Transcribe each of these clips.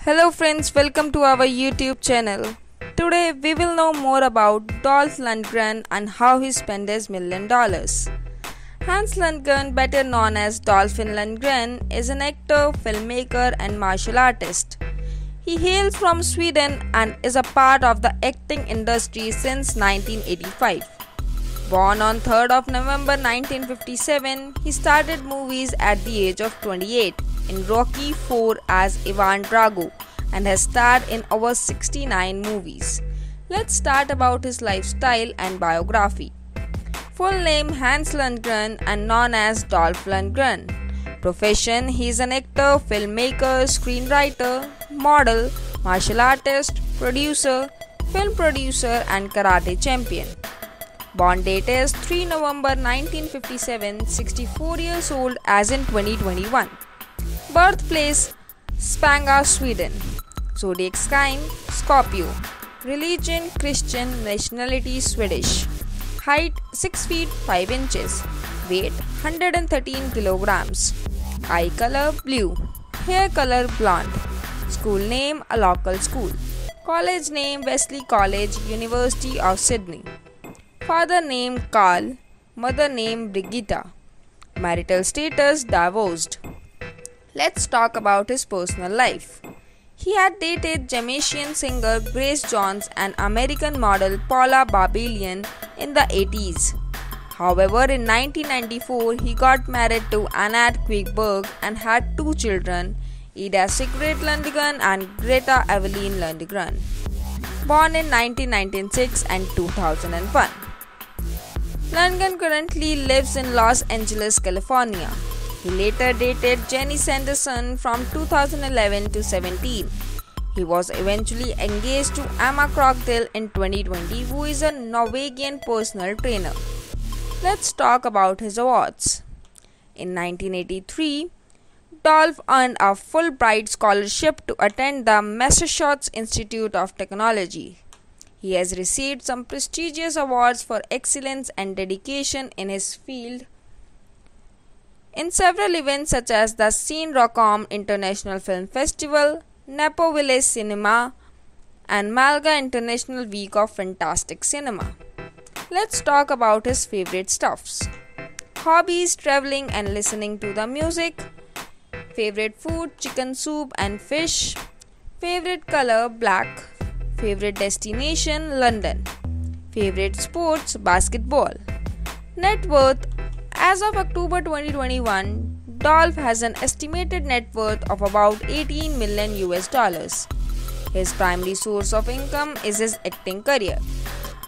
Hello friends, welcome to our YouTube channel. Today we will know more about Dolph Lundgren and how he spent his $1,000,000. Hans Lundgren, better known as Dolphin Lundgren, is an actor, filmmaker and martial artist. He hails from Sweden and is a part of the acting industry since 1985. Born on 3rd of November 1957, he started movies at the age of 28 in Rocky IV as Ivan Drago and has starred in over 69 movies. Let's start about his lifestyle and biography. Full name Hans Lundgren and known as Dolph Lundgren. Profession: he is an actor, filmmaker, screenwriter, model, martial artist, producer, film producer and karate champion. Born date is 3 November 1957, 64 years old as in 2021. Birthplace: Spånga, Sweden. Zodiac sign: Scorpio. Religion: Christian. Nationality: Swedish. Height: 6 feet 5 inches. Weight: 113 kilograms. Eye color: blue. Hair color: blonde. School name: a local school. College name: Wesley College, University of Sydney. Father name: Carl. Mother name: Brigitta. Marital status: divorced. Let's talk about his personal life. He had dated Jamaican singer Grace Jones and American model Paula Barbellion in the 80s. However, in 1994, he got married to Annette Quigberg and had 2 children, Ida Sigrid Lundgren and Greta Evelyn Lundgren. Born in 1996 and 2001. Lundgren currently lives in Los Angeles, California. He later dated Jenny Sanderson from 2011 to 17. He was eventually engaged to Emma Crocdale in 2020, who is a Norwegian personal trainer. Let's talk about his awards. In 1983, Dolph earned a Fulbright scholarship to attend the Massachusetts Institute of Technology. He has received some prestigious awards for excellence and dedication in his field in several events such as the Cine Rockcom International Film Festival, Napo Cinema, and Malga International Week of Fantastic Cinema. Let's talk about his favorite stuffs. Hobbies: traveling and listening to the music. Favorite food: chicken soup and fish. Favorite color: black. Favorite destination: London. Favorite sports: basketball. Net worth: as of October 2021, Dolph has an estimated net worth of about $18 million. His primary source of income is his acting career.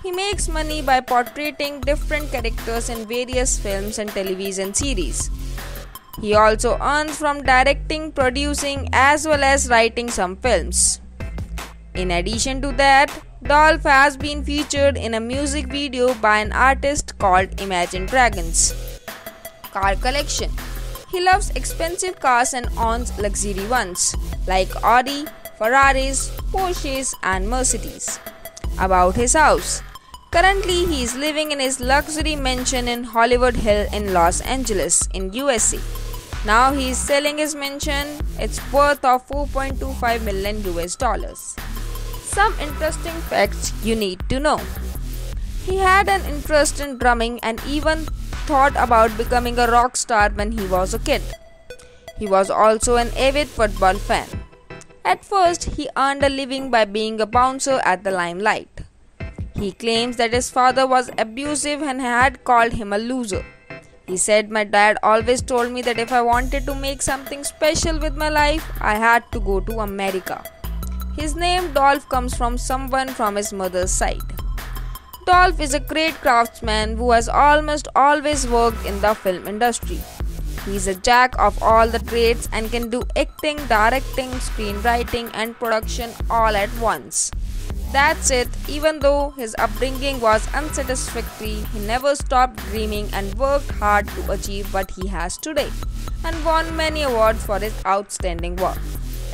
He makes money by portraying different characters in various films and television series. He also earns from directing, producing, as well as writing some films. In addition to that, Dolph has been featured in a music video by an artist called Imagine Dragons. Car collection: he loves expensive cars and owns luxury ones like Audi, Ferraris, Porsches and Mercedes. About his house: currently he is living in his luxury mansion in Hollywood Hills in Los Angeles in USA. Now he is selling his mansion. It's worth of $4.25 million. Some interesting facts you need to know. He had an interest in drumming and even thought about becoming a rock star when he was a kid. He was also an avid football fan. At first, he earned a living by being a bouncer at the Limelight. He claims that his father was abusive and had called him a loser. He said, "My dad always told me that if I wanted to make something special with my life, I had to go to America." His name Dolph comes from someone from his mother's side. Dolph is a great craftsman who has almost always worked in the film industry. He is a jack of all the trades and can do acting, directing, screenwriting and production all at once. That's it. Even though his upbringing was unsatisfactory, he never stopped dreaming and worked hard to achieve what he has today and won many awards for his outstanding work.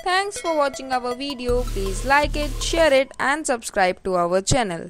Thanks for watching our video. Please like it, share it and subscribe to our channel.